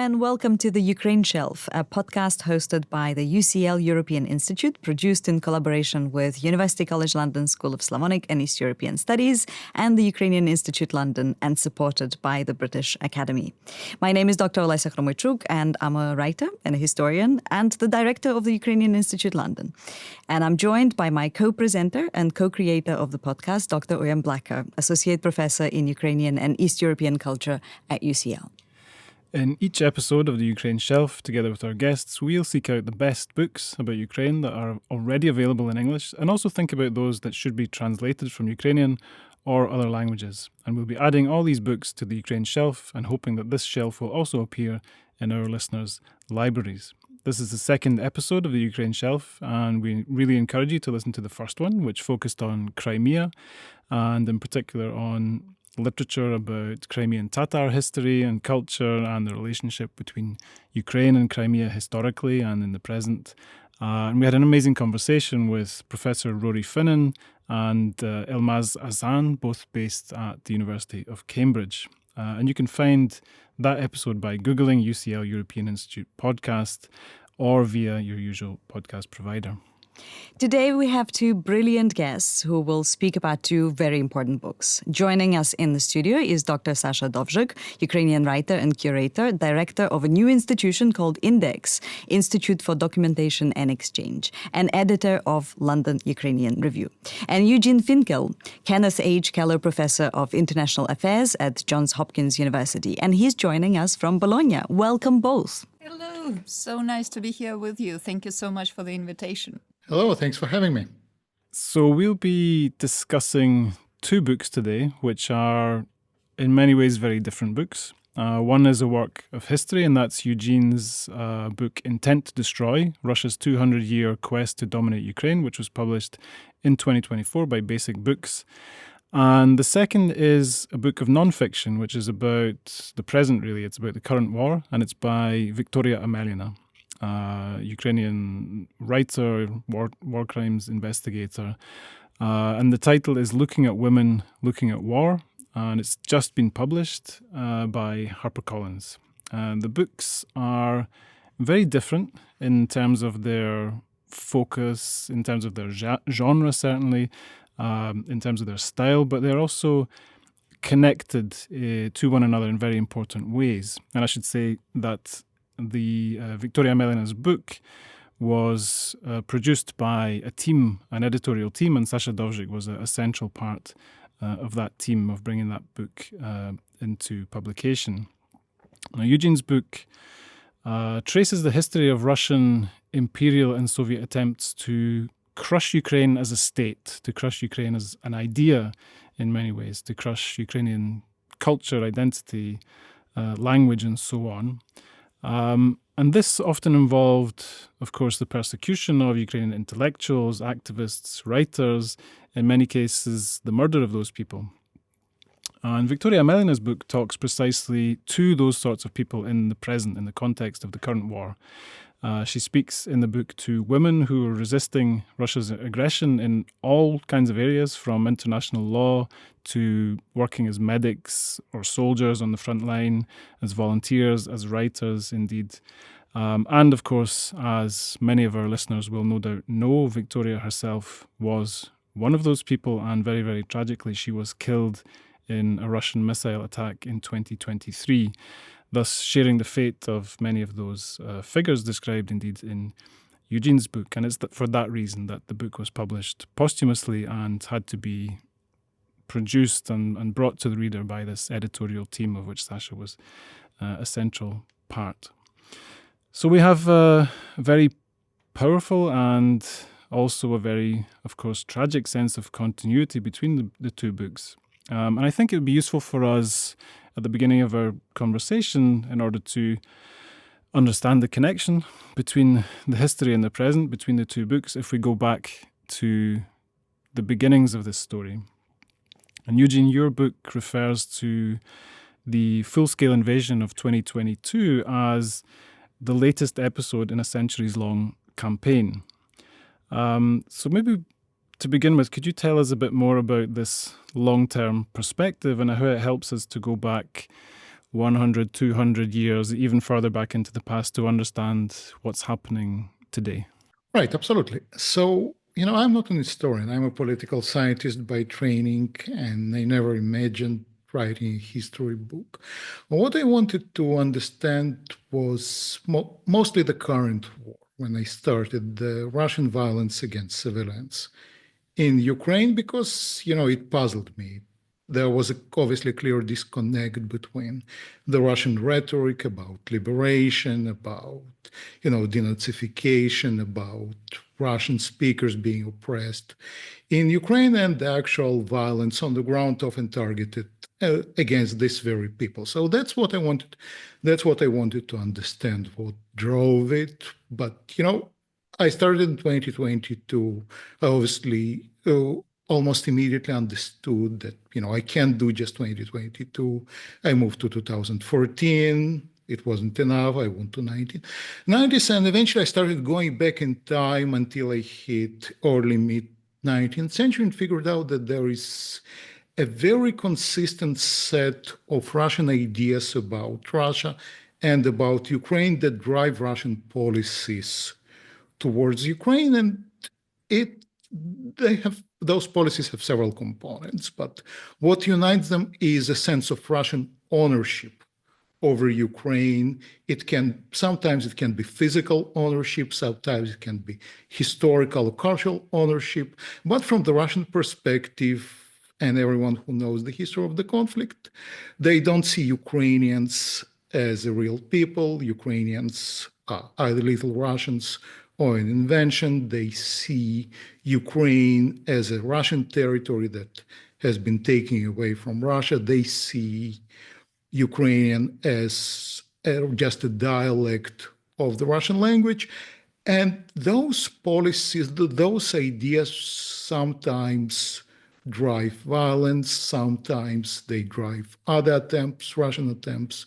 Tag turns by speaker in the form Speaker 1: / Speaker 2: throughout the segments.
Speaker 1: and welcome to the Ukraine Shelf, a podcast hosted by the UCL European Institute, produced in collaboration with University College London School of Slavonic and East European Studies and the Ukrainian Institute London, and supported by the British Academy. My name is Dr. Olesa Chromoychuk, and I'm a writer and a historian and the director of the Ukrainian Institute London. And I'm joined by my co-presenter and co-creator of the podcast, Dr. Oyan Blacker, associate professor in Ukrainian and East European culture at UCL.
Speaker 2: In each episode of the Ukraine Shelf, together with our guests, we'll seek out the best books about Ukraine that are already available in English and also think about those that should be translated from Ukrainian or other languages. And we'll be adding all these books to the Ukraine Shelf and hoping that this shelf will also appear in our listeners' libraries. This is the second episode of the Ukraine Shelf, and we really encourage you to listen to the first one, which focused on Crimea, and in particular on literature about Crimean Tatar history and culture and the relationship between Ukraine and Crimea historically and in the present. And we had an amazing conversation with Professor Rory Finnan and Elmaz Azan, both based at the University of Cambridge. And you can find that episode by Googling UCL European Institute podcast or via your usual podcast provider.
Speaker 1: Today we have two brilliant guests who will speak about two very important books. Joining us in the studio is Dr. Sasha Dovzhyk, Ukrainian writer and curator, director of a new institution called Index, Institute for Documentation and Exchange, and editor of London Ukrainian Review. And Eugene Finkel, Kenneth H. Keller Professor of International Affairs at Johns Hopkins University, and he's joining us from Bologna. Welcome both.
Speaker 3: Hello, so nice to be here with you. Thank you so much for the invitation.
Speaker 4: Hello, thanks for having me.
Speaker 2: So we'll be discussing two books today, which are in many ways very different books. One is a work of history, and that's Eugene's book Intent to Destroy, Russia's 200-year quest to dominate Ukraine, which was published in 2024 by Basic Books. And the second is a book of non-fiction, which is about the present, really. It's about the current war, and it's by Victoria Amelina, Ukrainian writer, war crimes investigator. And the title is Looking at Women, Looking at War, and it's just been published by Harper Collins. And the books are very different in terms of their focus, in terms of their genre, certainly, in terms of their style, but they're also connected to one another in very important ways. And I should say that the Victoria Amelina's book was produced by a team, an editorial team, and Sasha Dovzhyk was a central part of that team of bringing that book into publication. Now, Eugene's book traces the history of Russian imperial and Soviet attempts to crush Ukraine as a state, to crush Ukraine as an idea in many ways, to crush Ukrainian culture, identity, language, and so on. And this often involved, of course, the persecution of Ukrainian intellectuals, activists, writers, in many cases, the murder of those people. And Victoria Amelina's book talks precisely to those sorts of people in the present, in the context of the current war. She speaks in the book to women who are resisting Russia's aggression in all kinds of areas, from international law to working as medics or soldiers on the front line, as volunteers, as writers, indeed. And of course, as many of our listeners will no doubt know, Victoria herself was one of those people, and very, very tragically, she was killed in a Russian missile attack in 2023. Thus sharing the fate of many of those figures described indeed in Eugene's book. And it's for that reason that the book was published posthumously and had to be produced and brought to the reader by this editorial team, of which Sasha was a central part. So we have a very powerful and also a very, of course, tragic sense of continuity between the two books. And I think it would be useful for us at the beginning of our conversation, in order to understand the connection between the history and the present, between the two books, if we go back to the beginnings of this story. And Eugene, your book refers to the full-scale invasion of 2022 as the latest episode in a centuries-long campaign. So maybe to begin with, could you tell us a bit more about this long-term perspective and how it helps us to go back 100, 200 years, even further back into the past to understand what's happening today?
Speaker 4: Right, absolutely. So, I'm not an historian. I'm a political scientist by training, and I never imagined writing a history book. What I wanted to understand was mostly the current war, when I started the Russian violence against civilians in Ukraine, because, it puzzled me. There was obviously a clear disconnect between the Russian rhetoric about liberation, about, denazification, about Russian speakers being oppressed in Ukraine, and the actual violence on the ground often targeted against these very people. So that's what I wanted. That's what I wanted to understand. What drove it? But I started in 2022. Obviously, almost immediately understood that I can't do just 2022. I moved to 2014. It wasn't enough. I went to 1990s, and eventually I started going back in time until I hit early mid 19th century and figured out that there is a very consistent set of Russian ideas about Russia and about Ukraine that drive Russian policies towards Ukraine, and those policies have several components, but what unites them is a sense of Russian ownership over Ukraine. Sometimes it can be physical ownership, sometimes it can be historical or cultural ownership, but from the Russian perspective, and everyone who knows the history of the conflict, they don't see Ukrainians as a real people. Ukrainians are either little Russians or an invention. They see Ukraine as a Russian territory that has been taken away from Russia. They see Ukrainian as just a dialect of the Russian language. And those policies, those ideas sometimes drive violence, sometimes they drive other attempts, Russian attempts,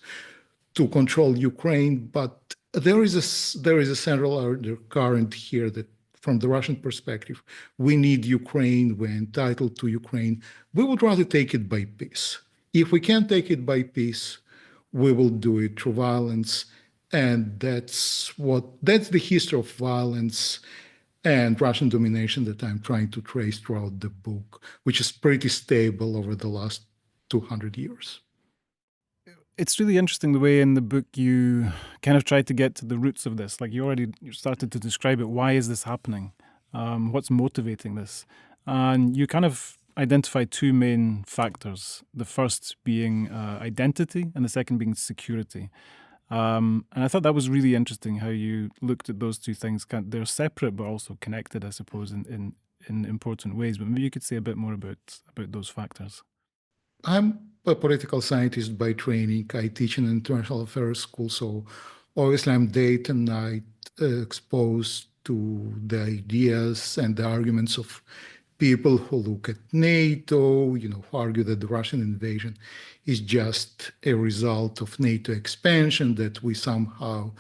Speaker 4: to control Ukraine. But there is a central undercurrent here that, from the Russian perspective, we need Ukraine, we're entitled to Ukraine. We would rather take it by peace. If we can't take it by peace, we will do it through violence. And that's the history of violence and Russian domination that I'm trying to trace throughout the book, which is pretty stable over the last 200 years.
Speaker 2: It's really interesting the way in the book you kind of tried to get to the roots of this. Like you started to describe it. Why is this happening? What's motivating this? And you kind of identified two main factors. The first being identity and the second being security. And I thought that was really interesting how you looked at those two things. They're separate but also connected, I suppose, in important ways. But maybe you could say a bit more about those factors.
Speaker 4: I'm a political scientist by training. I teach in an international affairs school, so obviously I'm day and night exposed to the ideas and the arguments of people who look at NATO, who argue that the Russian invasion is just a result of NATO expansion, that we somehow,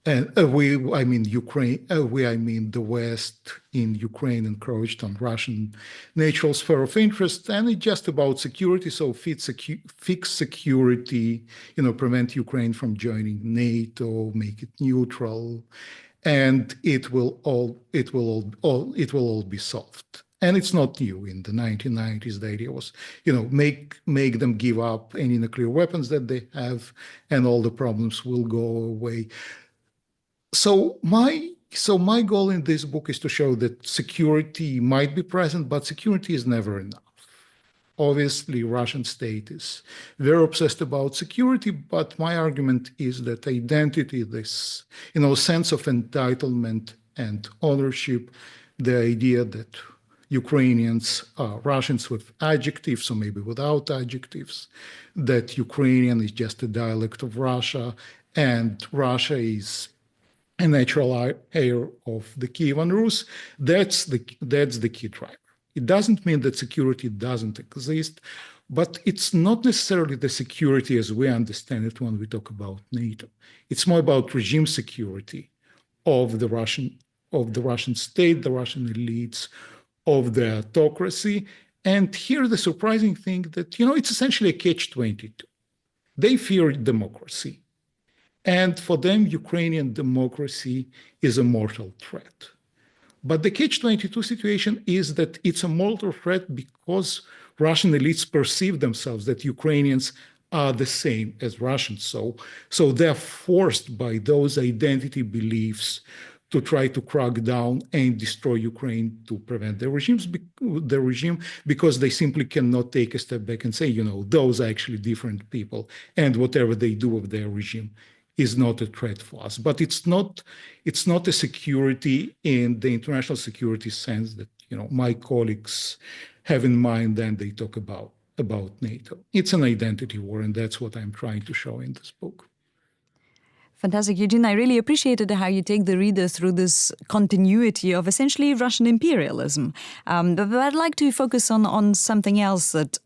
Speaker 4: Ukraine, the West in Ukraine encroached on Russian natural sphere of interest, and it's just about security. So fix security, prevent Ukraine from joining NATO, make it neutral, and it will all be solved. And it's not new. In the 1990s, the idea was, make them give up any nuclear weapons that they have, and all the problems will go away. So my goal in this book is to show that security might be present, but security is never enough. Obviously, Russian state is very obsessed about security, but my argument is that identity, this sense of entitlement and ownership, the idea that Ukrainians are Russians with adjectives or maybe without adjectives, that Ukrainian is just a dialect of Russia, and Russia is a natural heir of the Kievan Rus. That's the key driver. It doesn't mean that security doesn't exist, but it's not necessarily the security as we understand it when we talk about NATO. It's more about regime security of the Russian state, the Russian elites, of the autocracy. And here the surprising thing that, it's essentially a catch-22. They fear democracy. And for them, Ukrainian democracy is a mortal threat. But the catch-22 situation is that it's a mortal threat because Russian elites perceive themselves that Ukrainians are the same as Russians. So they're forced by those identity beliefs to try to crack down and destroy Ukraine to prevent the regime, because they simply cannot take a step back and say, those are actually different people, and whatever they do with their regime is not a threat for us. But it's not a security in the international security sense that my colleagues have in mind when they talk about NATO. It's an identity war, and that's what I'm trying to show in this book.
Speaker 1: Fantastic, Eugene. I really appreciated how you take the reader through this continuity of essentially Russian imperialism. But I'd like to focus on something else that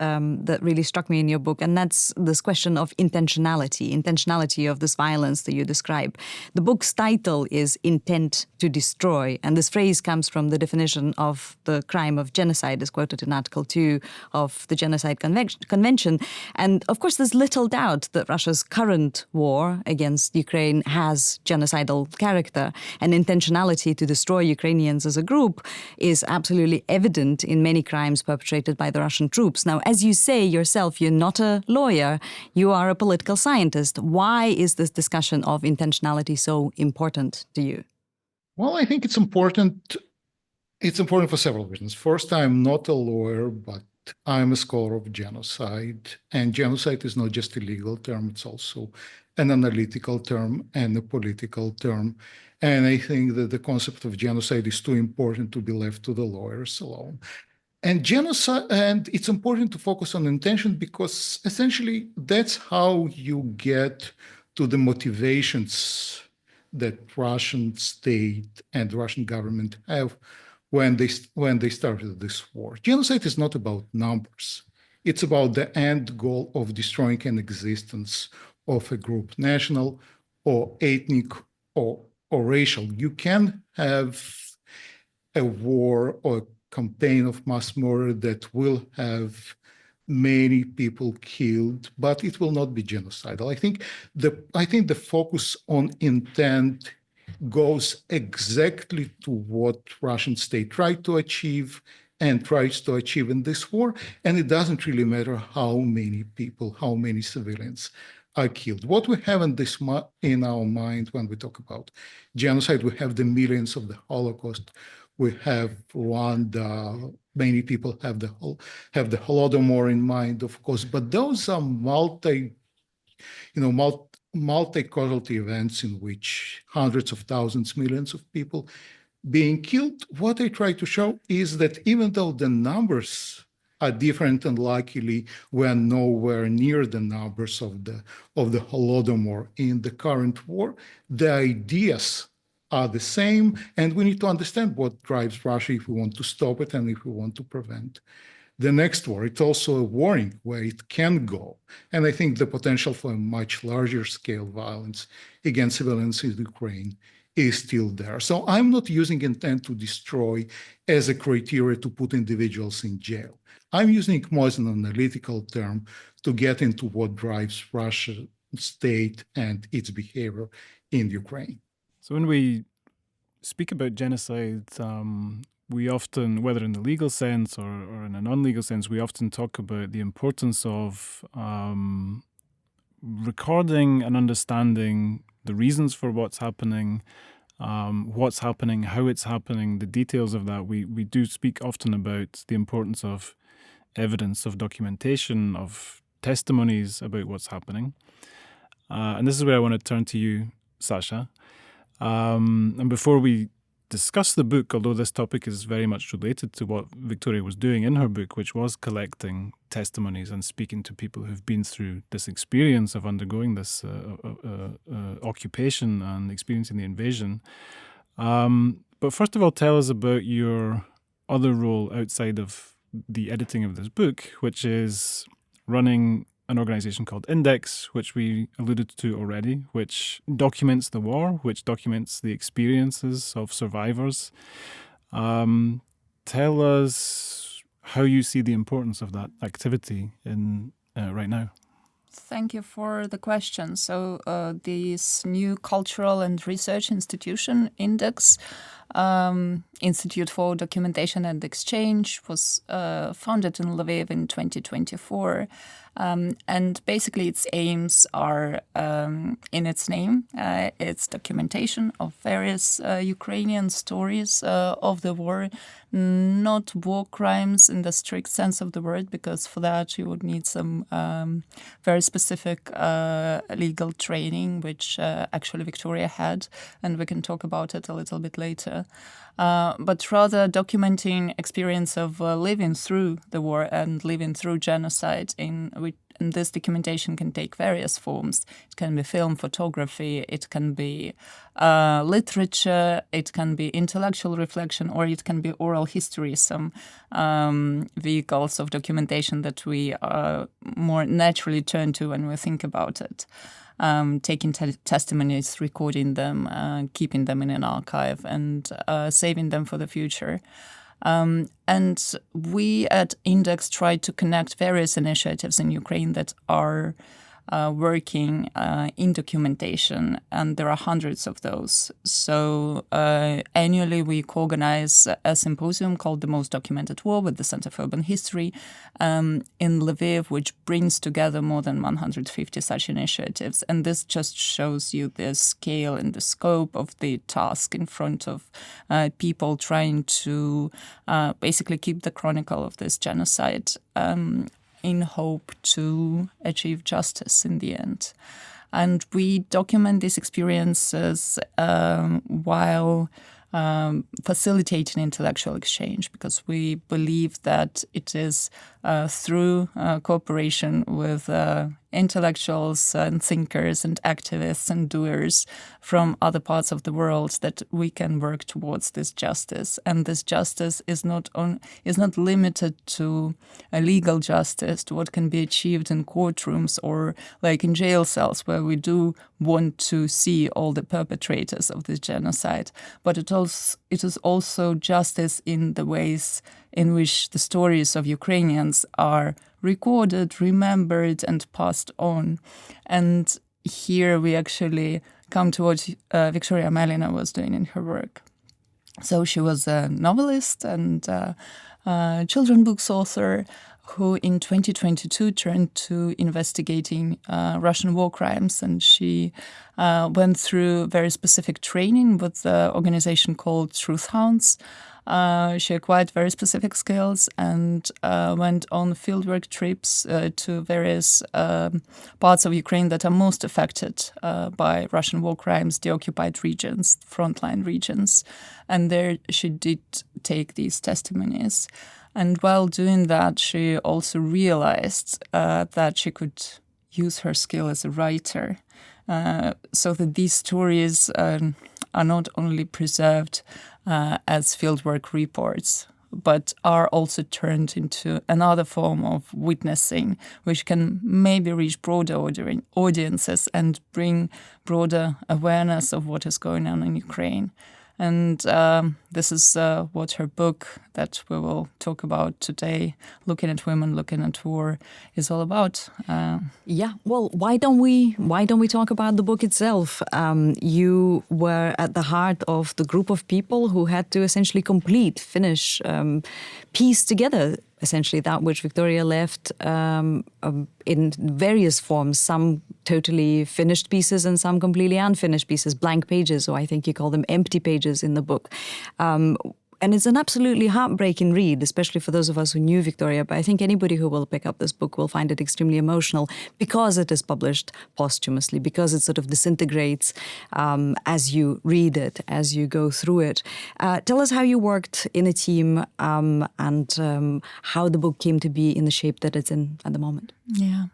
Speaker 1: really struck me in your book, and that's this question of intentionality of this violence that you describe. The book's title is Intent to Destroy, and this phrase comes from the definition of the crime of genocide as quoted in Article 2 of the Genocide Convention. And of course, there's little doubt that Russia's current war against Ukraine has genocidal character, and intentionality to destroy Ukrainians as a group is absolutely evident in many crimes perpetrated by the Russian troops. Now, as you say yourself, you're not a lawyer, you are a political scientist. Why is this discussion of intentionality so important to you?
Speaker 4: Well, I think it's important. It's important for several reasons. First, I'm not a lawyer, but I'm a scholar of genocide, and genocide is not just a legal term, it's also an analytical term and a political term. And I think that the concept of genocide is too important to be left to the lawyers alone. And genocide, and it's important to focus on intention because essentially that's how you get to the motivations that Russian state and Russian government have when they started this war. Genocide is not about numbers. It's about the end goal of destroying an existence of a group, national or ethnic or racial. You can have a war or a campaign of mass murder that will have many people killed, but it will not be genocidal. I think the focus on intent goes exactly to what Russian state tried to achieve and tries to achieve in this war, and it doesn't really matter how many people, how many civilians are killed. What we have in our mind when we talk about genocide, we have the millions of the Holocaust, we have Rwanda, many people have the Holodomor in mind, of course, but those are multi-casualty events in which hundreds of thousands, millions of people being killed. What I try to show is that even though the numbers are different and likely we're nowhere near the numbers of the Holodomor in the current war, the ideas are the same, and we need to understand what drives Russia if we want to stop it and if we want to prevent the next war. It's also a warning where it can go. And I think the potential for a much larger scale violence against civilians in Ukraine is still there. So I'm not using intent to destroy as a criteria to put individuals in jail. I'm using it more as an analytical term to get into what drives Russian state and its behavior in Ukraine.
Speaker 2: So when we speak about genocide, we often, whether in the legal sense or in a non-legal sense, we often talk about the importance of recording and understanding the reasons for what's happening, how it's happening, the details of that. We do speak often about the importance of evidence, of documentation, of testimonies about what's happening. And this is where I want to turn to you, Sasha. And before we discuss the book, although this topic is very much related to what Victoria was doing in her book, which was collecting testimonies and speaking to people who've been through this experience of undergoing this occupation and experiencing the invasion. But first of all, tell us about your other role outside of the editing of this book, which is running an organization called Index, which we alluded to already, which documents the war, which documents the experiences of survivors. Tell us how you see the importance of that activity in right now.
Speaker 3: Thank you for the question. So this new cultural and research institution, Index, Institute for Documentation and Exchange, was founded in Lviv in 2024. And basically its aims are in its name. It's documentation of various Ukrainian stories of the war, not war crimes in the strict sense of the word, because for that you would need some very specific legal training, which actually Victoria had, and we can talk about it a little bit later. But rather documenting experience of living through the war and living through genocide, and this documentation can take various forms. It can be film, photography, it can be literature, it can be intellectual reflection, or it can be oral history, some vehicles of documentation that we more naturally turn to when we think about it. Taking testimonies, recording them, keeping them in an archive, and saving them for the future. And we at Index try to connect various initiatives in Ukraine that are working in documentation, and there are hundreds of those. So annually we organize a symposium called The Most Documented War with the Center for Urban History in Lviv, which brings together more than 150 such initiatives. And this just shows you the scale and the scope of the task in front of people trying to basically keep the chronicle of this genocide in hope to achieve justice in the end. And we document these experiences while facilitating intellectual exchange, because we believe that it is through cooperation with intellectuals and thinkers and activists and doers from other parts of the world that we can work towards this justice. And this justice is not limited to a legal justice, to what can be achieved in courtrooms or like in jail cells, where we do want to see all the perpetrators of this genocide. But it is also justice in the ways in which the stories of Ukrainians are recorded, remembered, and passed on. And here we actually come to what Victoria Amelina was doing in her work. So she was a novelist and children's books author who in 2022 turned to investigating Russian war crimes. And she went through very specific training with the organization called Truth Hounds. She acquired very specific skills and went on fieldwork trips to various parts of Ukraine that are most affected by Russian war crimes, the occupied regions, frontline regions. And there she did take these testimonies. And while doing that, she also realized that she could use her skill as a writer, so that these stories are not only preserved as fieldwork reports, but are also turned into another form of witnessing, which can maybe reach broader audiences and bring broader awareness of what is going on in Ukraine. And this is what her book that we will talk about today, Looking at Women, Looking at War, is all about.
Speaker 1: Yeah, well, why don't we talk about the book itself? You were at the heart of the group of people who had to essentially finish, piece together essentially that which Victoria left in various forms, some totally finished pieces and some completely unfinished pieces, blank pages, or I think you call them empty pages in the book. And it's an absolutely heartbreaking read, especially for those of us who knew Victoria. But I think anybody who will pick up this book will find it extremely emotional because it is published posthumously, because it sort of disintegrates as you read it, as you go through it. Tell us how you worked in a team and how the book came to be in the shape that it's in at the moment.
Speaker 3: Yeah.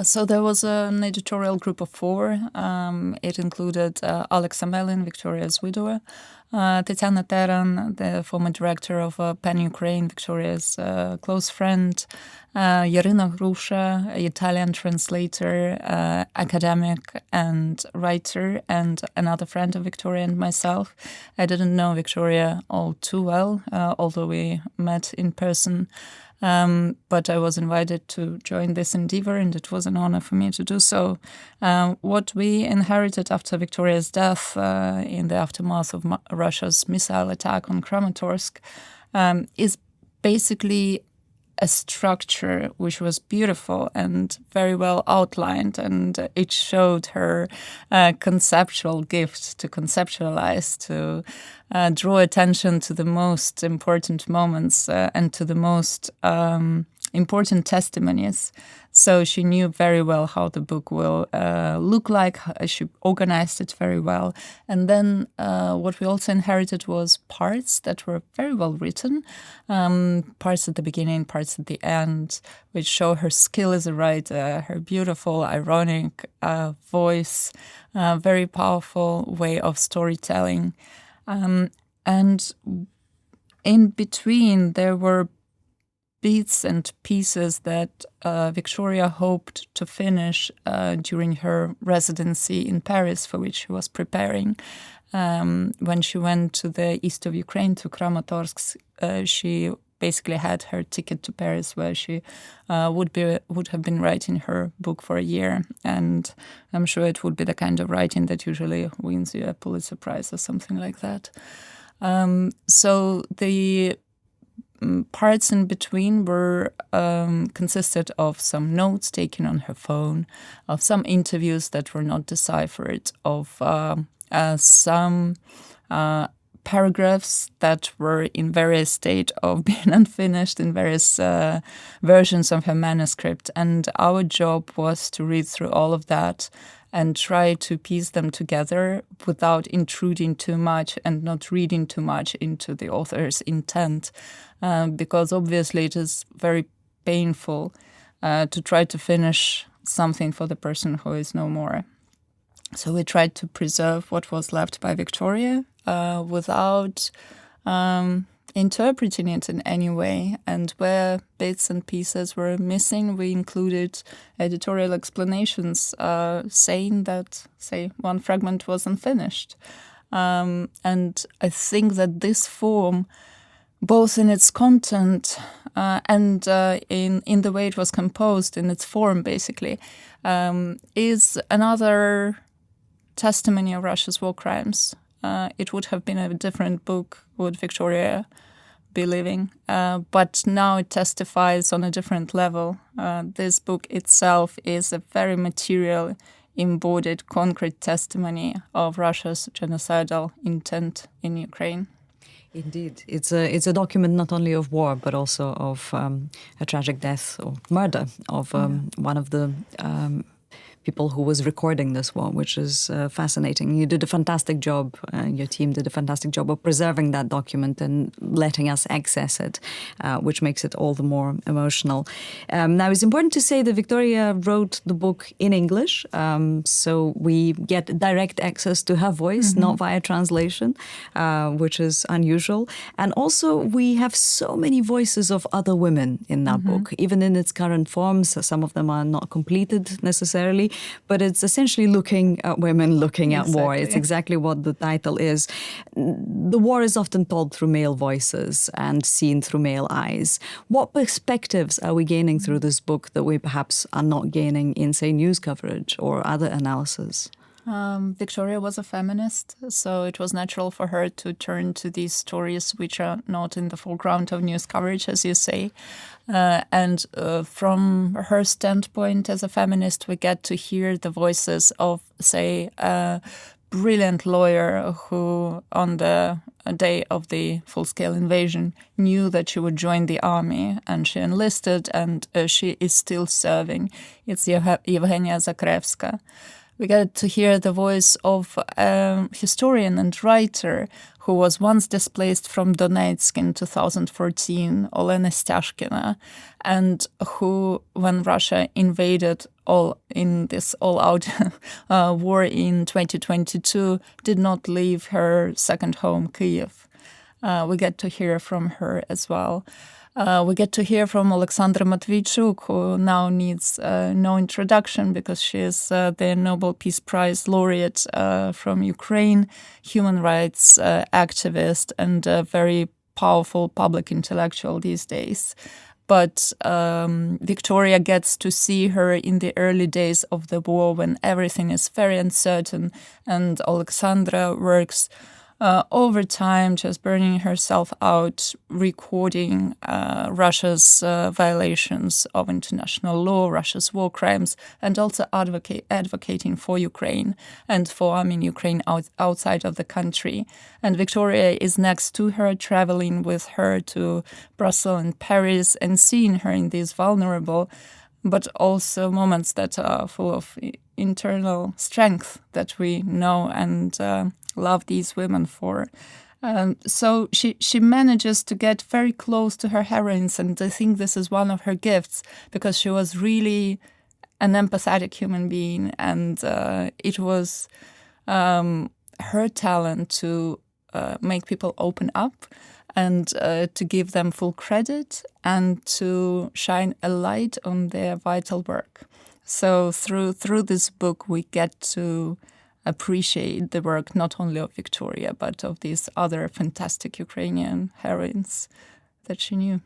Speaker 3: So there was an editorial group of 4. It included Alex Amelin, Victoria's widower, Tatiana Teran, the former director of PEN Ukraine, Victoria's close friend, Yarina Grusha, Italian translator, academic and writer, and another friend of Victoria and myself. I didn't know Victoria all too well, although we met in person. But I was invited to join this endeavor, and it was an honor for me to do so. What we inherited after Victoria's death in the aftermath of Russia's missile attack on Kramatorsk is basically a structure which was beautiful and very well outlined, and it showed her conceptual gift to conceptualize, to draw attention to the most important moments and to the most important testimonies. So she knew very well how the book will look like. She organized it very well. And then what we also inherited was parts that were very well written, parts at the beginning, parts at the end, which show her skill as a writer, her beautiful, ironic voice, very powerful way of storytelling. And in between, there were bits and pieces that Victoria hoped to finish during her residency in Paris, for which she was preparing. When she went to the east of Ukraine, to Kramatorsk, she basically had her ticket to Paris, where she would have been writing her book for a year. And I'm sure it would be the kind of writing that usually wins you a Pulitzer Prize or something like that. So the parts in between were consisted of some notes taken on her phone, of some interviews that were not deciphered, of some paragraphs that were in various state of being unfinished in various versions of her manuscript. And our job was to read through all of that and try to piece them together without intruding too much and not reading too much into the author's intent, because obviously it is very painful to try to finish something for the person who is no more. So we tried to preserve what was left by Victoria without interpreting it in any way. And where bits and pieces were missing, we included editorial explanations saying that, say, one fragment was unfinished. And I think that this form, both in its content and in the way it was composed, in its form basically, is another testimony of Russia's war crimes. It would have been a different book would Victoria be living, but now it testifies on a different level. This book itself is a very material, embodied, concrete testimony of Russia's genocidal intent in Ukraine.
Speaker 1: Indeed, it's a document not only of war but also of a tragic death or murder of one of the people who was recording this war, which is fascinating. You did a fantastic job, your team did a fantastic job of preserving that document and letting us access it, which makes it all the more emotional. Now, it's important to say that Victoria wrote the book in English, so we get direct access to her voice, not via translation, which is unusual. And also, we have so many voices of other women in that book, even in its current forms. Some of them are not completed necessarily, but it's essentially looking at women looking at war. It's exactly what the title is. The war is often told through male voices and seen through male eyes. What perspectives are we gaining through this book that we perhaps are not gaining in, say, news coverage or other analysis?
Speaker 3: Victoria was a feminist, so it was natural for her to turn to these stories which are not in the foreground of news coverage, as you say. And from her standpoint as a feminist, we get to hear the voices of, say, a brilliant lawyer who, on the day of the full-scale invasion, knew that she would join the army, and she enlisted, and she is still serving. It's Evgenia Zakrevska. We get to hear the voice of a historian and writer who was once displaced from Donetsk in 2014, Olena Styashkina, and who, when Russia invaded all-out war in 2022 did not leave her second home, Kyiv. We get to hear from her as well. We get to hear from Alexandra Matviichuk, who now needs no introduction because she is the Nobel Peace Prize laureate from Ukraine, human rights activist, and a very powerful public intellectual these days. But Victoria gets to see her in the early days of the war when everything is very uncertain, and Alexandra works over time, just burning herself out, recording Russia's violations of international law, Russia's war crimes, and also advocating for Ukraine and for arming Ukraine outside of the country. And Victoria is next to her, traveling with her to Brussels and Paris, and seeing her in these vulnerable but also moments that are full of internal strength that we know and love these women for. So she manages to get very close to her heroines, and I think this is one of her gifts, because she was really an empathetic human being, and it was her talent to make people open up and to give them full credit and to shine a light on their vital work. So through this book, we get to appreciate the work not only of Victoria, but of these other fantastic Ukrainian heroines that she knew.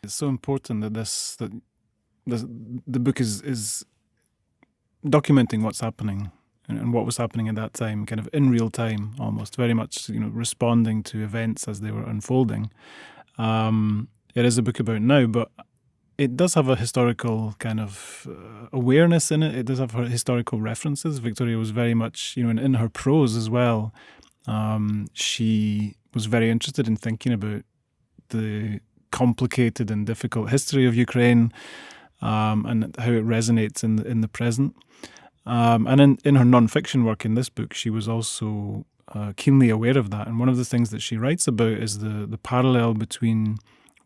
Speaker 2: It's so important that the book is documenting what's happening and what was happening at that time, kind of in real time, almost very much, responding to events as they were unfolding. It is a book about now, but it does have a historical kind of awareness in it. It does have historical references. Victoria was very much, in her prose as well. She was very interested in thinking about the complicated and difficult history of Ukraine and how it resonates in the present. And in her non-fiction work in this book, she was also keenly aware of that. And one of the things that she writes about is the parallel between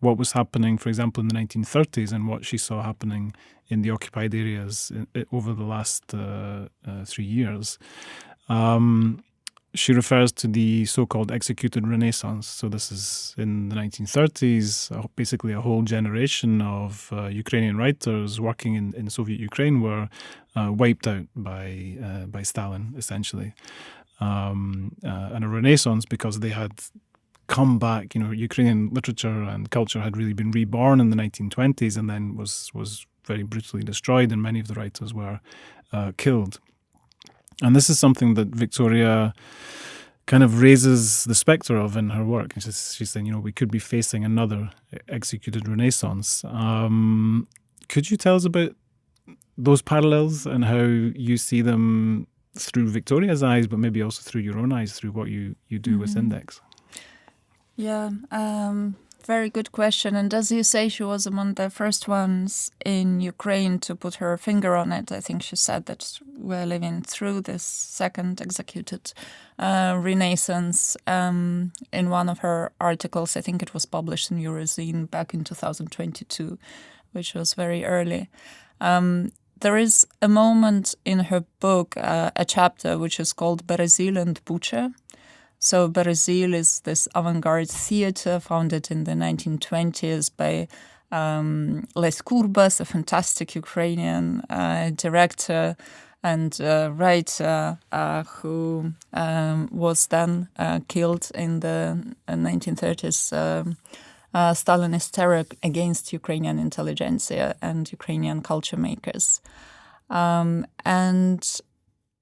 Speaker 2: what was happening, for example, in the 1930s and what she saw happening in the occupied areas over the last 3 years. She refers to the so-called executed Renaissance. So this is in the 1930s, basically a whole generation of Ukrainian writers working in Soviet Ukraine were wiped out by Stalin, essentially. And a Renaissance because they had come back. Ukrainian literature and culture had really been reborn in the 1920s and then was very brutally destroyed, and many of the writers were killed. And this is something that Victoria kind of raises the spectre of in her work. She's saying, we could be facing another executed Renaissance. Could you tell us about those parallels and how you see them through Victoria's eyes, but maybe also through your own eyes, through what you do with Index?
Speaker 3: Yeah, very good question. And as you say, she was among the first ones in Ukraine to put her finger on it. I think she said that we're living through this second executed Renaissance. In one of her articles, I think it was published in Eurozine back in 2022, which was very early. There is a moment in her book, a chapter which is called Berezil and Bucha. So Berezil is this avant-garde theater founded in the 1920s by Les Kurbas, a fantastic Ukrainian director and writer who was then killed in the 1930s Stalinist terror against Ukrainian intelligentsia and Ukrainian culture makers.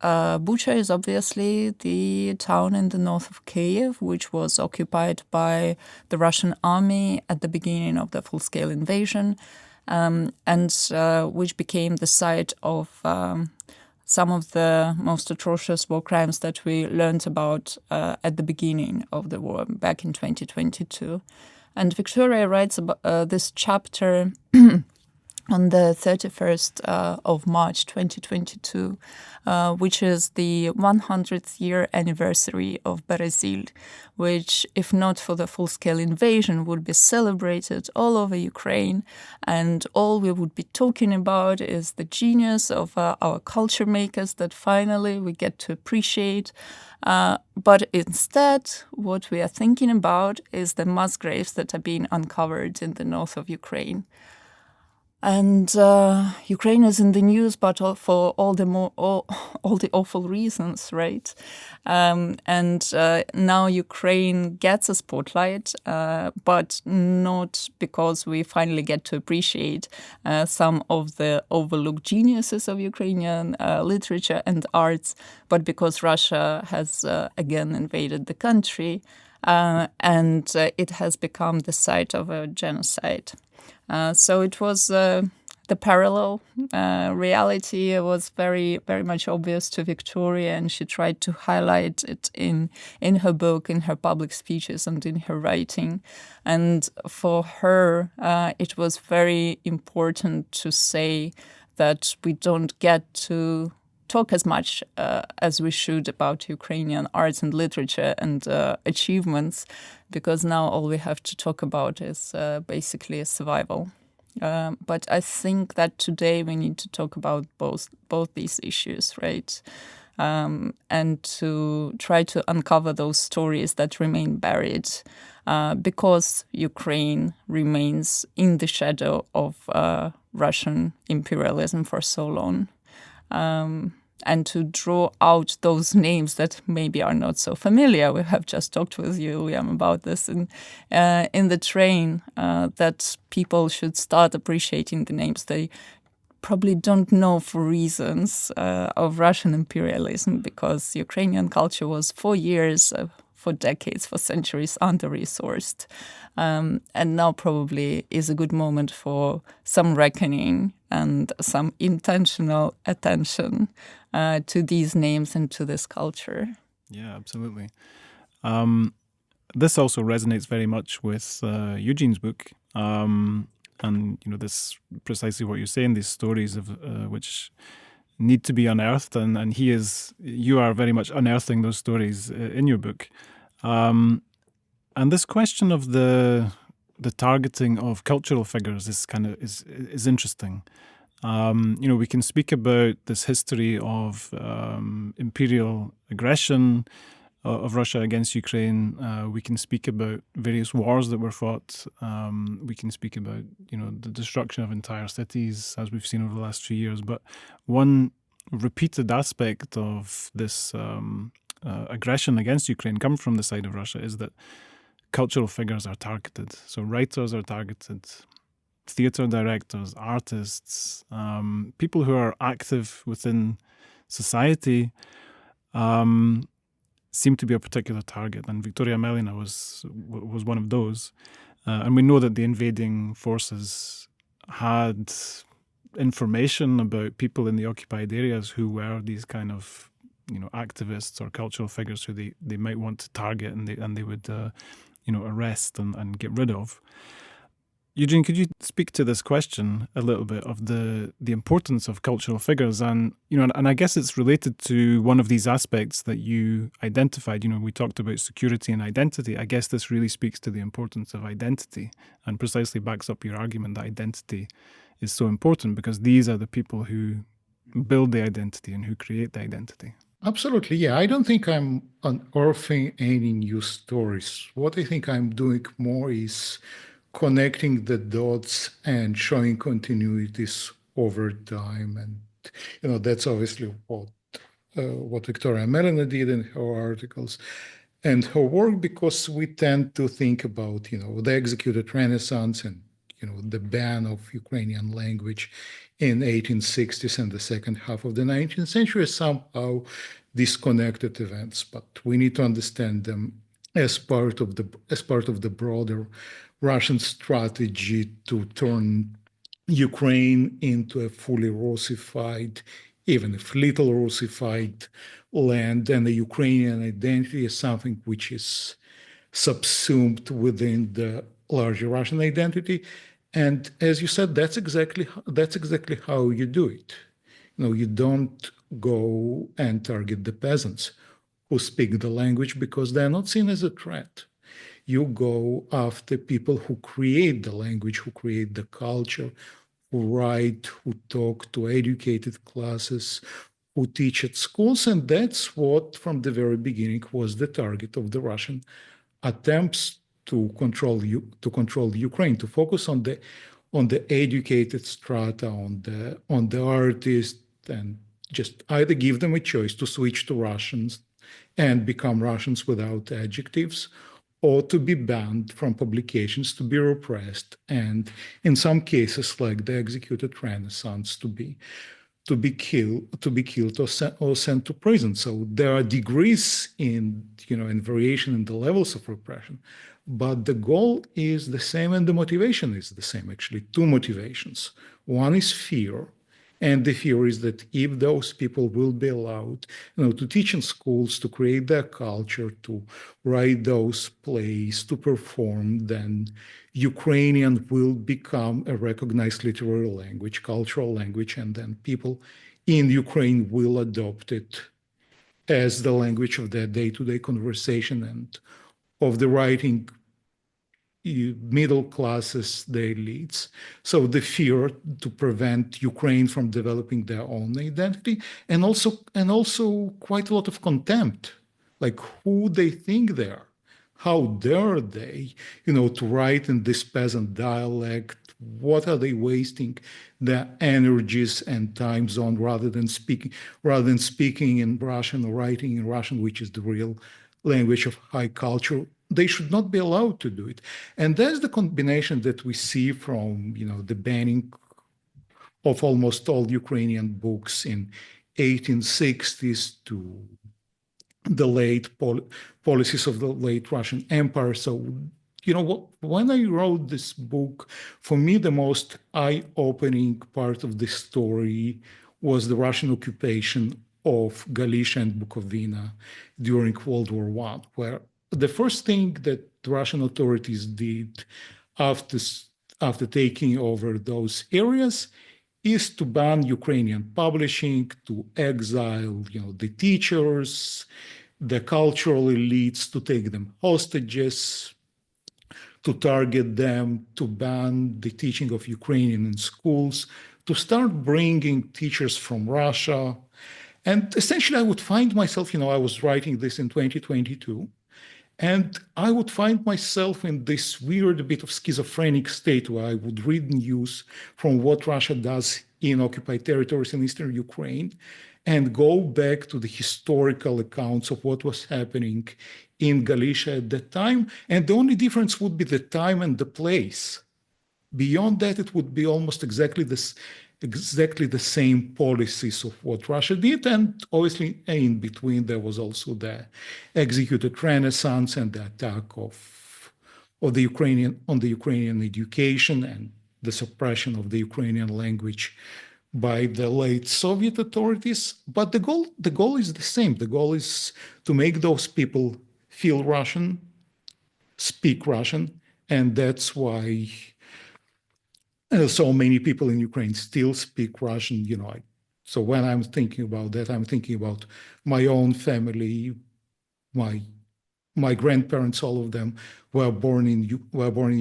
Speaker 3: Bucha is obviously the town in the north of Kyiv, which was occupied by the Russian army at the beginning of the full-scale invasion, and which became the site of some of the most atrocious war crimes that we learned about at the beginning of the war, back in 2022. And Victoria writes about this chapter on the 31st of March 2022, which is the 100th year anniversary of Brazil, which, if not for the full-scale invasion, would be celebrated all over Ukraine. And all we would be talking about is the genius of our culture makers that finally we get to appreciate. But instead, what we are thinking about is the mass graves that are being uncovered in the north of Ukraine. And Ukraine is in the news, but for all the awful reasons, right? And now Ukraine gets a spotlight, but not because we finally get to appreciate some of the overlooked geniuses of Ukrainian literature and arts, but because Russia has again invaded the country, and it has become the site of a genocide. So it was the parallel reality was very, very much obvious to Victoria, and she tried to highlight it in her book, in her public speeches, and in her writing. And for her, it was very important to say that we don't get to talk as much as we should about Ukrainian arts and literature and achievements, because now all we have to talk about is basically survival. But I think that today we need to talk about both these issues, right? And to try to uncover those stories that remain buried, because Ukraine remains in the shadow of Russian imperialism for so long. And to draw out those names that maybe are not so familiar. We have just talked with you, William, about this in the train, that people should start appreciating the names they probably don't know for reasons of Russian imperialism, because Ukrainian culture was for years, for decades, for centuries under-resourced. And now probably is a good moment for some reckoning and some intentional attention to these names and to this culture.
Speaker 2: Yeah, absolutely. This also resonates very much with Eugene's book. And, this precisely what you're saying, these stories of which need to be unearthed. And you are very much unearthing those stories in your book. And this question of the targeting of cultural figures is interesting. We can speak about this history of imperial aggression of Russia against Ukraine. We can speak about various wars that were fought. We can speak about, the destruction of entire cities, as we've seen over the last few years. But one repeated aspect of this aggression against Ukraine come from the side of Russia is that cultural figures are targeted. So writers are targeted, theatre directors, artists, people who are active within society seem to be a particular target. And Victoria Amelina was one of those. And we know that the invading forces had information about people in the occupied areas who were these kind of activists or cultural figures who they might want to target, and they would arrest and get rid of. Eugene, could you speak to this question a little bit of the importance of cultural figures? And and I guess it's related to one of these aspects that you identified. We talked about security and identity. I guess this really speaks to the importance of identity and precisely backs up your argument that identity is so important, because these are the people who build the identity and who create the identity.
Speaker 4: Absolutely, yeah. I don't think I'm unearthing any new stories. What I think I'm doing more is connecting the dots and showing continuities over time. And, that's obviously what Victoria Amelina did in her articles and her work, because we tend to think about, the executed Renaissance and, the ban of Ukrainian language in 1860s and the second half of the 19th century as somehow disconnected events. But we need to understand them as part of the broader Russian strategy to turn Ukraine into a fully Russified, even if little Russified land, and the Ukrainian identity is something which is subsumed within the larger Russian identity. And as you said, that's exactly how you do it. You don't go and target the peasants who speak the language because they're not seen as a threat. You go after people who create the language, who create the culture, who write, who talk to educated classes, who teach at schools. And that's what, from the very beginning, was the target of the Russian attempts to control Ukraine, to focus on the educated strata, on the artists, and just either give them a choice to switch to Russians and become Russians without adjectives, or to be banned from publications, to be repressed, and in some cases, like the executed Renaissance, to be killed or sent to prison. So there are degrees in variation in the levels of repression, but the goal is the same and the motivation is the same. Actually, two motivations. One is fear. And the fear is that if those people will be allowed, to teach in schools, to create their culture, to write those plays, to perform, then Ukrainian will become a recognized literary language, cultural language, and then people in Ukraine will adopt it as the language of their day-to-day conversation and of the writing middle classes, the elites. So the fear to prevent Ukraine from developing their own identity, and also quite a lot of contempt, like who they think they are. How dare they, to write in this peasant dialect? What are they wasting their energies and time on rather than speaking in Russian or writing in Russian, which is the real language of high culture? They should not be allowed to do it. And that's the combination that we see from, the banning of almost all Ukrainian books in 1860s to the late policies of the late Russian Empire. So, when I wrote this book, for me, the most eye-opening part of the story was the Russian occupation of Galicia and Bukovina during World War I, where the first thing that the Russian authorities did after taking over those areas is to ban Ukrainian publishing, to exile, the teachers, the cultural elites, to take them hostages, to target them, to ban the teaching of Ukrainian in schools, to start bringing teachers from Russia. And essentially, I would find myself, I was writing this in 2022, and I would find myself in this weird bit of schizophrenic state where I would read news from what Russia does in occupied territories in eastern Ukraine and go back to the historical accounts of what was happening in Galicia at that time. And the only difference would be the time and the place. Beyond that, it would be almost exactly the same policies of what Russia did. And obviously, in between, there was also the executed Renaissance and the attack of the Ukrainian education and the suppression of the Ukrainian language by the late Soviet authorities. But the goal is the same. The goal is to make those people feel Russian, speak Russian, and that's why so many people in Ukraine still speak Russian. So when I'm thinking about that, I'm thinking about my own family, my grandparents, all of them were born in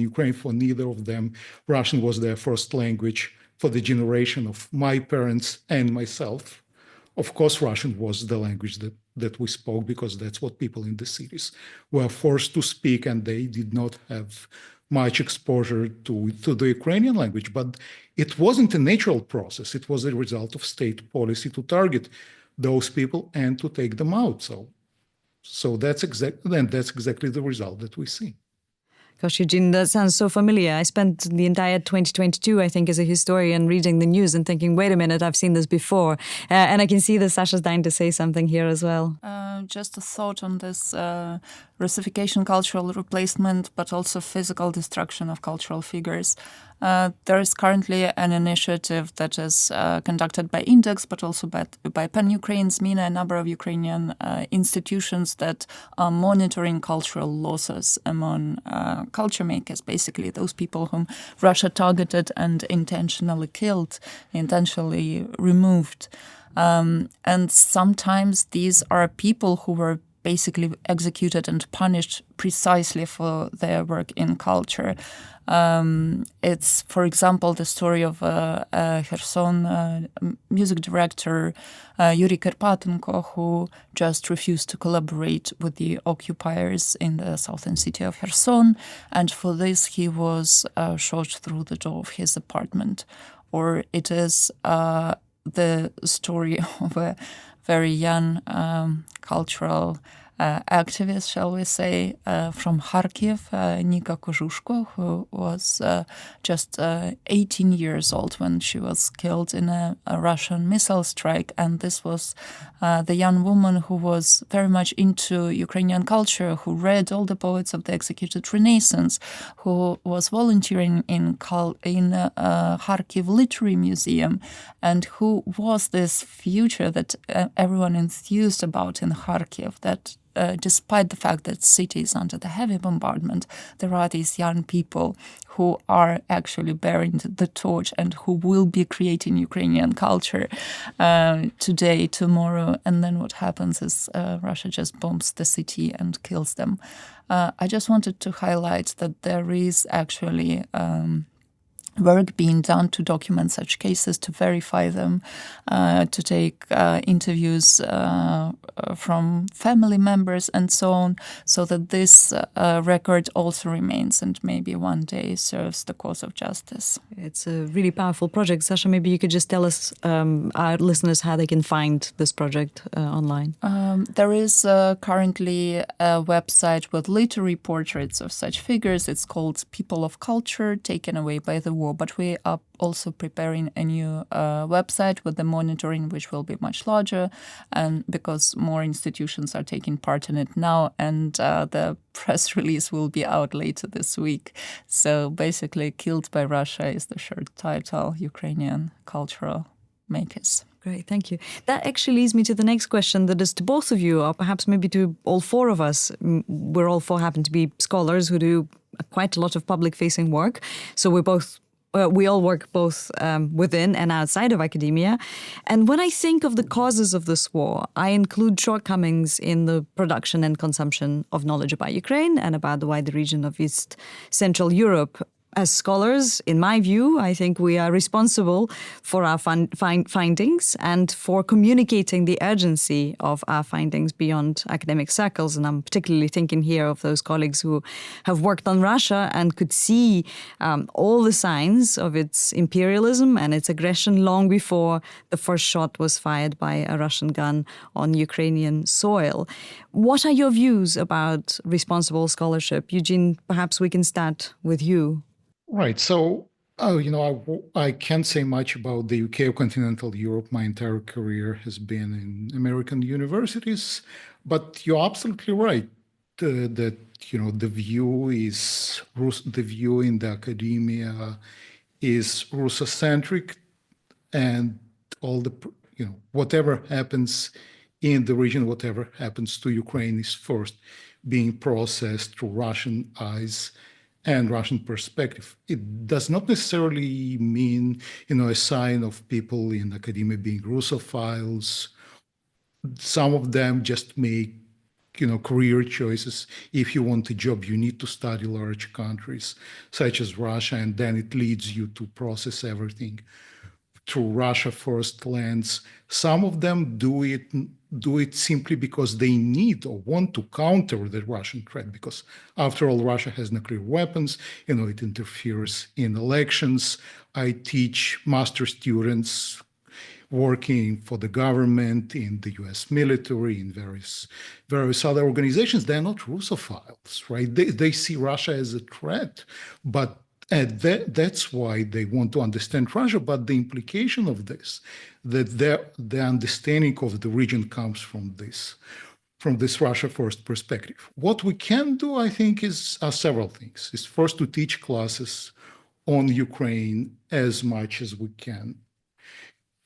Speaker 4: Ukraine. For neither of them, Russian was their first language. For the generation of my parents and myself, of course, Russian was the language that we spoke because that's what people in the cities were forced to speak, and they did not have much exposure to the Ukrainian language. But it wasn't a natural process. It was a result of state policy to target those people and to take them out. So that's exactly the result that we see.
Speaker 1: Gosh, Eugene, that sounds so familiar. I spent the entire 2022, I think, as a historian reading the news and thinking, wait a minute, I've seen this before. And I can see that Sasha's dying to say something here as well.
Speaker 3: Just a thought on this Russification, cultural replacement, but also physical destruction of cultural figures. There is currently an initiative that is conducted by Index, but also by Pan-Ukraine, ZMINA, a number of Ukrainian institutions that are monitoring cultural losses among culture makers, basically those people whom Russia targeted and intentionally killed, intentionally removed. And sometimes these are people who were basically executed and punished precisely for their work in culture. It's, for example, the story of Kherson music director Yuri Karpatenko, who just refused to collaborate with the occupiers in the southern city of Kherson, and for this he was shot through the door of his apartment. Or it is the story of a very young cultural activist, shall we say, from Kharkiv, Nika Kozhushko, who was just 18 years old when she was killed in a Russian missile strike. And this was the young woman who was very much into Ukrainian culture, who read all the poets of the executed Renaissance, who was volunteering in Kharkiv Literary Museum, and who was this future that everyone enthused about in Kharkiv, that despite the fact that city is under the heavy bombardment, there are these young people who are actually bearing the torch and who will be creating Ukrainian culture today, tomorrow. And then what happens is Russia just bombs the city and kills them. I just wanted to highlight that there is actually work being done to document such cases, to verify them, to take interviews from family members and so on, so that this record also remains and maybe one day serves the cause of justice.
Speaker 1: It's a really powerful project. Sasha, maybe you could just tell us, our listeners, how they can find this project online.
Speaker 3: There is currently a website with literary portraits of such figures. It's called People of Culture, Taken Away by the War. But we are also preparing a new website with the monitoring, which will be much larger, and because more institutions are taking part in it now, and the press release will be out later this week. So basically, Killed by Russia is the short title, Ukrainian cultural makers.
Speaker 1: Great, thank you. That actually leads me to the next question that is to both of you, or perhaps maybe to all four of us. We're all four happen to be scholars who do quite a lot of public-facing work. So we all work both within and outside of academia. And when I think of the causes of this war, I include shortcomings in the production and consumption of knowledge about Ukraine and about the wider region of East Central Europe. As scholars, in my view, I think we are responsible for our findings and for communicating the urgency of our findings beyond academic circles. And I'm particularly thinking here of those colleagues who have worked on Russia and could see all the signs of its imperialism and its aggression long before the first shot was fired by a Russian gun on Ukrainian soil. What are your views about responsible scholarship? Eugene, perhaps we can start with you.
Speaker 4: Right. So, I can't say much about the UK or continental Europe. My entire career has been in American universities, but you're absolutely right that the view in the academia is Russocentric, and all the whatever happens in the region, whatever happens to Ukraine, is first being processed through Russian eyes and Russian perspective. It does not necessarily mean, a sign of people in academia being Russophiles. Some of them just make, career choices. If you want a job, you need to study large countries such as Russia, and then it leads you to process everything through Russia first lens. Some of them do it simply because they need or want to counter the Russian threat, because after all, Russia has nuclear weapons, it interferes in elections. I teach master students working for the government, in the US military, in various other organizations. They're not Russophiles, right? They see Russia as a threat, but that's why they want to understand Russia. But the implication of this, that the understanding of the region comes from this, this Russia first perspective. What we can do, I think, are several things. Is first to teach classes on Ukraine as much as we can.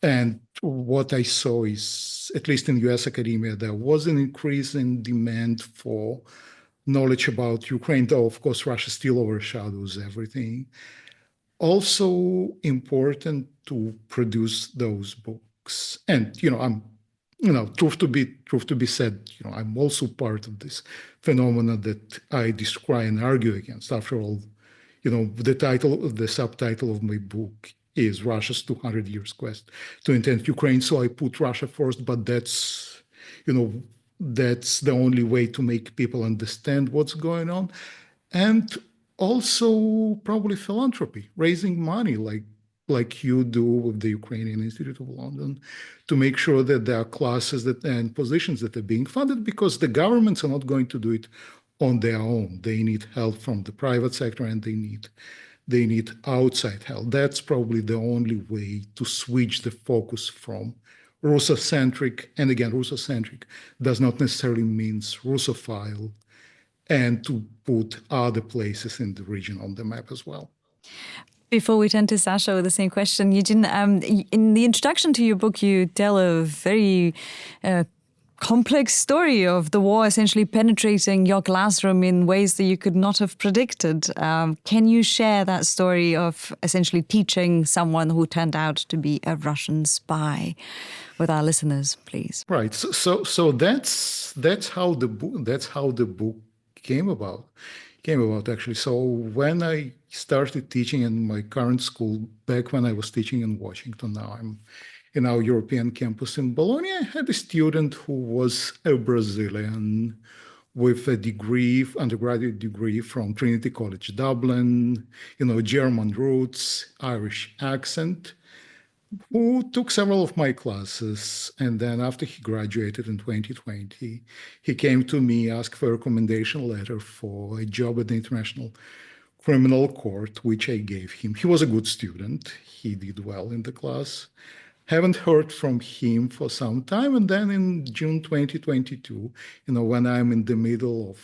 Speaker 4: And what I saw is, at least in US academia, there was an increase in demand for knowledge about Ukraine, though, of course, Russia still overshadows everything. Also important to produce those books. And, truth to be said, I'm also part of this phenomena that I describe and argue against. After all, the subtitle of my book is Russia's 200 years quest to independent Ukraine. So I put Russia first, but that's the only way to make people understand what's going on. And also probably philanthropy, raising money like you do with the Ukrainian Institute of London, to make sure that there are classes and positions that are being funded, because the governments are not going to do it on their own. They need help from the private sector, and they need outside help. That's probably the only way to switch the focus from Russocentric, and again, Russocentric does not necessarily mean Russophile, and to put other places in the region on the map as well.
Speaker 1: Before we turn to Sasha with the same question, Eugene, in the introduction to your book, you tell a very complex story of the war essentially penetrating your classroom in ways that you could not have predicted. Can you share that story of essentially teaching someone who turned out to be a Russian spy with our listeners, please?
Speaker 4: Right. So that's how the book came about. Actually. So when I started teaching in my current school, back when I was teaching in Washington, now I'm in our European campus in Bologna, I had a student who was a Brazilian with a undergraduate degree from Trinity College Dublin, German roots, Irish accent, who took several of my classes. And then after he graduated in 2020, he came to me, asked for a recommendation letter for a job at the International Criminal Court, which I gave him. He was a good student. He did well in the class. Haven't heard from him for some time. And then in June 2022, when I'm in the middle of,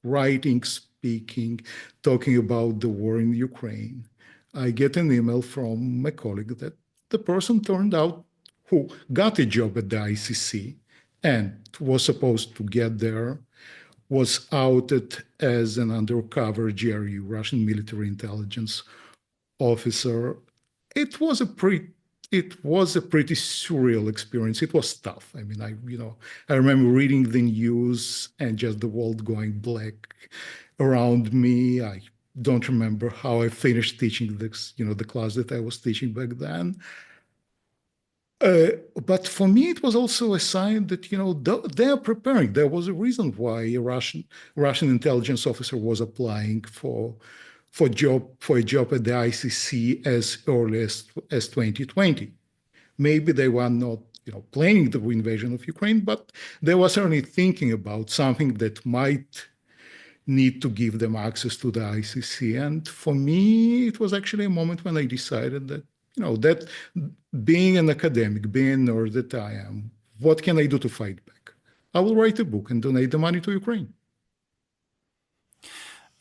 Speaker 4: writing, speaking, talking about the war in Ukraine, I get an email from a colleague that the person turned out who got a job at the ICC and was supposed to get there was outed as an undercover GRU, Russian military intelligence officer. It was a pretty surreal experience. It was tough. I mean, I remember reading the news and just the world going black around me. I don't remember how I finished teaching the class that I was teaching back then. But for me, it was also a sign that, they are preparing. There was a reason why a Russian intelligence officer was applying for a job at the ICC as early as 2020. Maybe they were not, planning the invasion of Ukraine, but they were certainly thinking about something that might need to give them access to the ICC. And for me, it was actually a moment when I decided that, that being an academic, being a nerd that I am, what can I do to fight back? I will write a book and donate the money to Ukraine.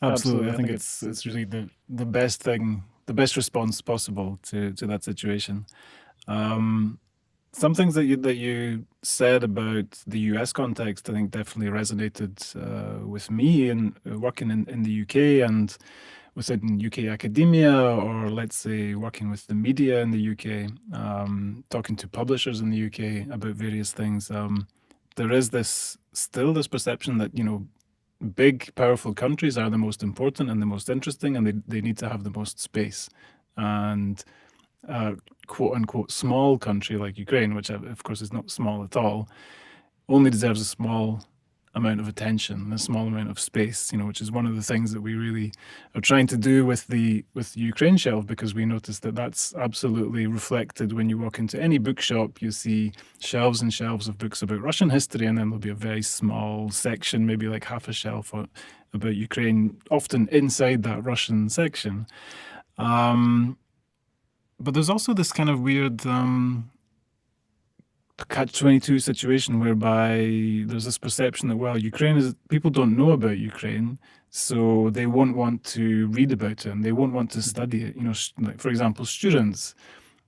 Speaker 2: Absolutely. I think it's really the best thing, the best response possible to that situation. Some things that you said about the US context, I think definitely resonated with me in working in the UK and within UK academia, or let's say working with the media in the UK, talking to publishers in the UK about various things. There is still this perception that, big, powerful countries are the most important and the most interesting, and they need to have the most space. And quote unquote small country like Ukraine, which of course is not small at all, only deserves a small amount of attention, a small amount of space, which is one of the things that we really are trying to do with the Ukraine shelf, because we noticed that that's absolutely reflected when you walk into any bookshop. You see shelves and shelves of books about Russian history, and then there'll be a very small section, maybe like half a shelf about Ukraine, often inside that Russian section. But there's also this kind of weird catch-22 situation whereby there's this perception that, well, people don't know about Ukraine, so they won't want to read about it and they won't want to study it. Like, for example, students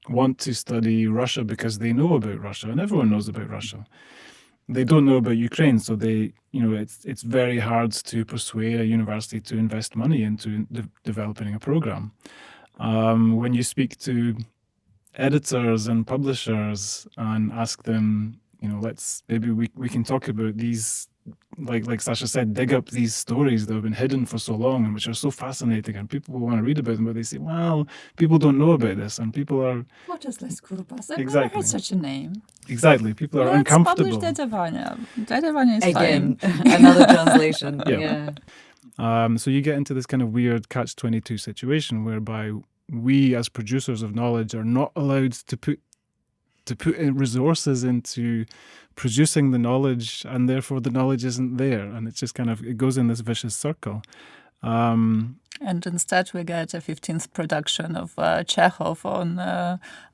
Speaker 2: want to study Russia because they know about Russia, and everyone knows about Russia. They don't know about Ukraine, so it's very hard to persuade a university to invest money into developing a program. When you speak to editors and publishers and ask them, maybe we can talk about these, like Sasha said, dig up these stories that have been hidden for so long and which are so fascinating, and people will want to read about them, but they say, well, people don't know about this, and people are...
Speaker 3: What is Les Kurbas? I've
Speaker 2: Exactly.
Speaker 3: never heard such a name.
Speaker 2: Exactly. People are uncomfortable.
Speaker 3: Let's publish Editorial is
Speaker 1: Again,
Speaker 3: fine.
Speaker 1: another translation.
Speaker 2: Yeah. So you get into this kind of weird catch-22 situation whereby we as producers of knowledge are not allowed to put in resources into producing the knowledge, and therefore the knowledge isn't there, and it's just it goes in this vicious circle.
Speaker 3: And instead we get a 15th production of Chekhov on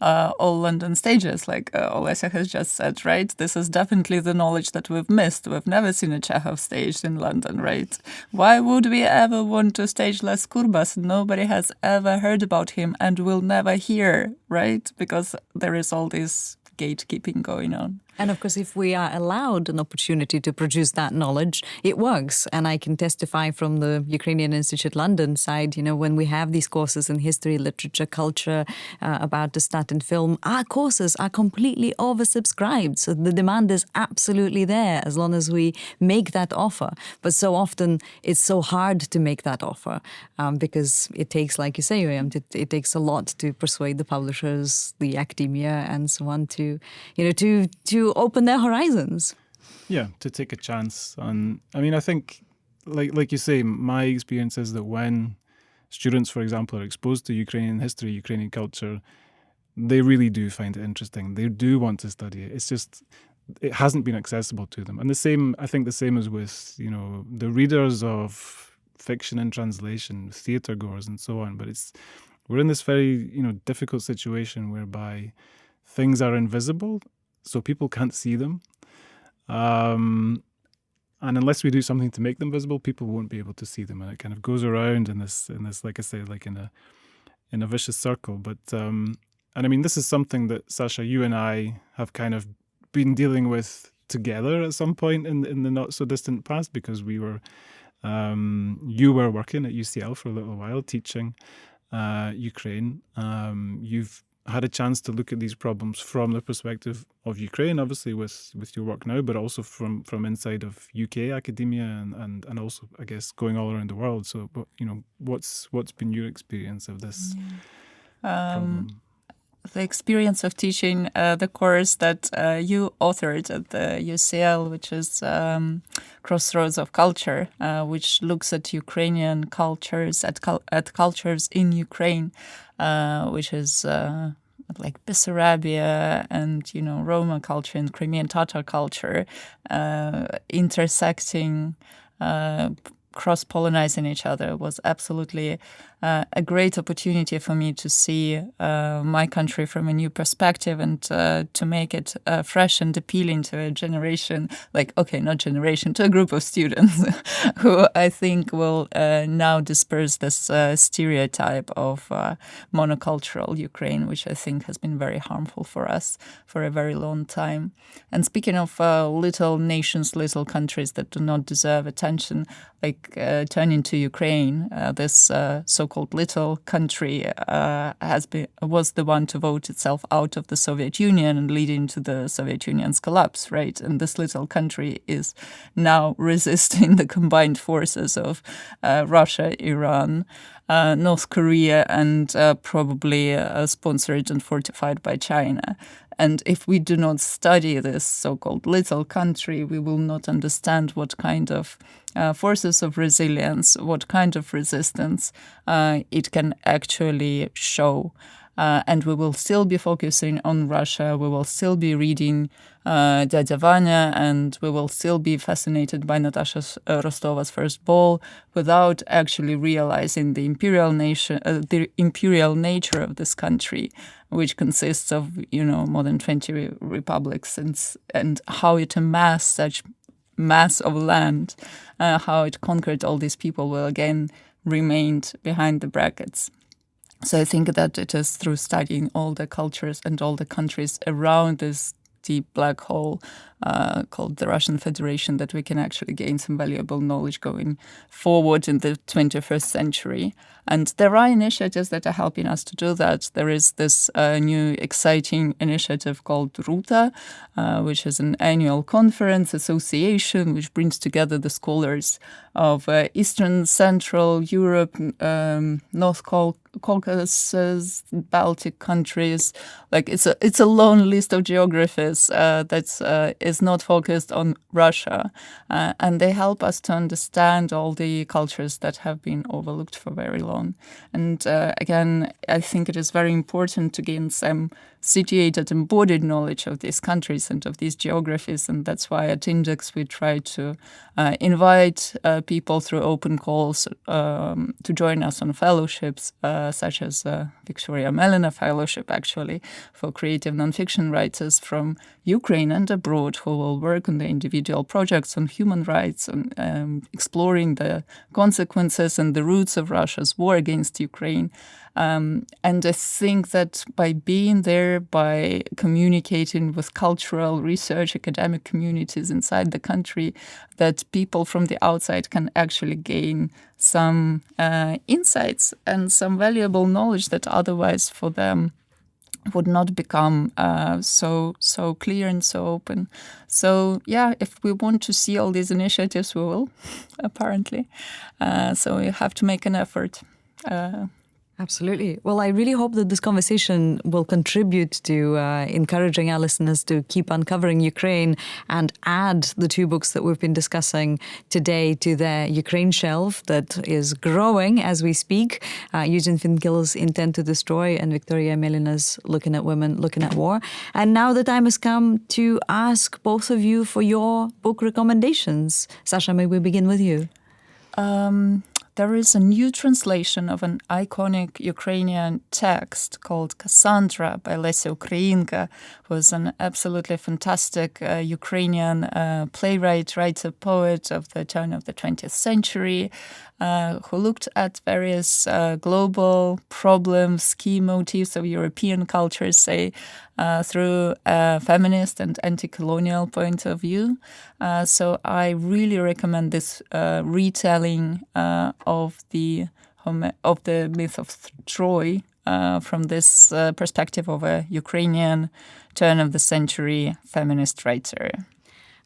Speaker 3: all London stages, like Olesya has just said, right? This is definitely the knowledge that we've missed. We've never seen a Chekhov staged in London, right? Why would we ever want to stage Les Kurbas? Nobody has ever heard about him and will never hear, right? Because there is all this gatekeeping going on.
Speaker 1: And of course, if we are allowed an opportunity to produce that knowledge, it works. And I can testify from the Ukrainian Institute London side, when we have these courses in history, literature, culture, about the stat and film, our courses are completely oversubscribed. So the demand is absolutely there as long as we make that offer. But so often it's so hard to make that offer because it takes, like you say, it takes a lot to persuade the publishers, the academia and so on to open their horizons.
Speaker 2: Yeah, to take a chance. And I think, like you say, my experience is that when students, for example, are exposed to Ukrainian history, Ukrainian culture, they really do find it interesting. They do want to study it. It's just, it hasn't been accessible to them. And I think the same is with, the readers of fiction and translation, theatre goers and so on. But we're in this very, difficult situation whereby things are invisible, so people can't see them. And unless we do something to make them visible, people won't be able to see them. And it kind of goes around in this, like I say, like in a vicious circle. But this is something that, Sasha, you and I have kind of been dealing with together at some point in the not so distant past, because you were working at UCL for a little while teaching Ukraine. You've had a chance to look at these problems from the perspective of Ukraine, obviously with your work now, but also from inside of UK academia and also, I guess, going all around the world. So, what's been your experience of this problem?
Speaker 3: The experience of teaching the course that you authored at the UCL, which is Crossroads of Culture, which looks at Ukrainian cultures, at cultures in Ukraine, which is like Bessarabia and, Roma culture and Crimean Tatar culture, intersecting, cross-pollinizing each other, was absolutely a great opportunity for me to see my country from a new perspective and to make it fresh and appealing to a generation, to a group of students who I think will now disperse this stereotype of monocultural Ukraine, which I think has been very harmful for us for a very long time. And speaking of little nations, little countries that do not deserve attention, turning to Ukraine, this so-called little country was the one to vote itself out of the Soviet Union and leading to the Soviet Union's collapse, right? And this little country is now resisting the combined forces of Russia, Iran, North Korea, and probably sponsored and fortified by China. And if we do not study this so-called little country, we will not understand what kind of forces of resilience, what kind of resistance it can actually show And we will still be focusing on Russia. We will still be reading Dядя Vanya, and we will still be fascinated by Natasha Rostova's First Ball without actually realizing the imperial nature of this country, which consists of, more than 20 republics, and how it amassed such mass of land, how it conquered all these people will again remained behind the brackets. So I think that it is through studying all the cultures and all the countries around this deep black hole called the Russian Federation that we can actually gain some valuable knowledge going forward in the 21st century. And there are initiatives that are helping us to do that. There is this new exciting initiative called RUTA, which is an annual conference association which brings together the scholars of Eastern, Central Europe, North Caucasus, Baltic countries. Like it's a long list of geographies that is not focused on Russia, and they help us to understand all the cultures that have been overlooked for very long. And again, I think it is very important to gain some situated, embodied knowledge of these countries and of these geographies, and that's why at Index we try to invite people through open calls to join us on fellowships, such as Victoria Amelina Fellowship, actually, for creative nonfiction writers from Ukraine and abroad who will work on the individual projects on human rights, on exploring the consequences and the roots of Russia's war against Ukraine. And I think that by being there, by communicating with cultural research, academic communities inside the country, that people from the outside can actually gain some insights and some valuable knowledge that otherwise for them would not become so clear and so open. So yeah, if we want to see all these initiatives, we will, apparently. So we have to make an effort.
Speaker 1: Absolutely. Well, I really hope that this conversation will contribute to encouraging our listeners to keep uncovering Ukraine and add the two books that we've been discussing today to their Ukraine shelf that is growing as we speak. Eugene Finkel's Intent to Destroy and Victoria Amelina's Looking at Women, Looking at War. And now the time has come to ask both of you for your book recommendations. Sasha, may we begin with you?
Speaker 3: There is a new translation of an iconic Ukrainian text called Cassandra by Lesia Ukrainka, who is an absolutely fantastic Ukrainian playwright, writer, poet of the turn of the 20th century, who looked at various global problems, key motifs of European culture, say, through a feminist and anti-colonial point of view. So I really recommend this retelling of the myth of Troy from this perspective of a Ukrainian turn-of-the-century feminist writer.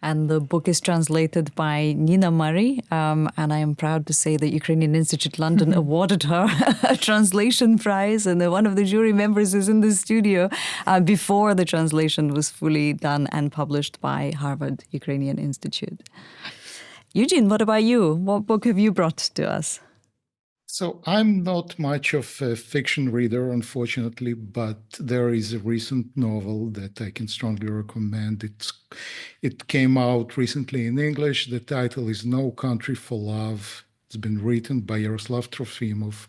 Speaker 1: And the book is translated by Nina Murray, and I am proud to say that Ukrainian Institute London awarded her a translation prize, and one of the jury members is in the studio before the translation was fully done and published by Harvard Ukrainian Institute. Eugene, what about you? What book have you brought to us?
Speaker 4: So I'm not much of a fiction reader, unfortunately, but there is a recent novel that I can strongly recommend. It came out recently in English. The title is No Country for Love. It's been written by Yaroslav Trofimov,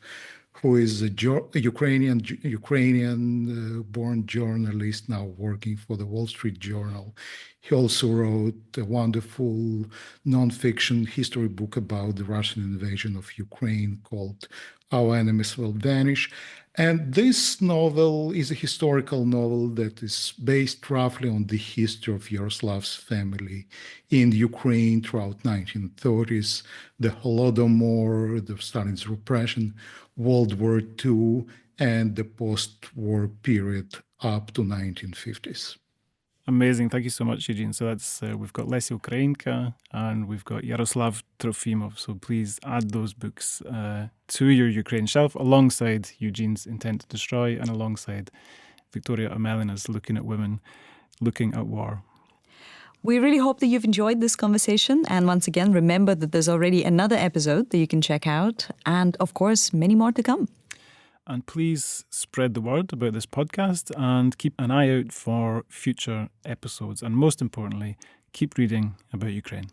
Speaker 4: who is a Ukrainian-born journalist now working for the Wall Street Journal. He also wrote a wonderful nonfiction history book about the Russian invasion of Ukraine called Our Enemies Will Vanish. And this novel is a historical novel that is based roughly on the history of Yaroslav's family in Ukraine throughout 1930s, the Holodomor, the Stalin's repression, World War II, and the post-war period up to 1950s.
Speaker 2: Amazing. Thank you so much, Eugene. So that's we've got Lesia Ukrainka and we've got Yaroslav Trofimov. So please add those books to your Ukraine shelf alongside Eugene's Intent to Destroy and alongside Victoria Amelina's Looking at Women, Looking at War.
Speaker 1: We really hope that you've enjoyed this conversation. And once again, remember that there's already another episode that you can check out. And of course, many more to come.
Speaker 2: And please spread the word about this podcast and keep an eye out for future episodes. And most importantly, keep reading about Ukraine.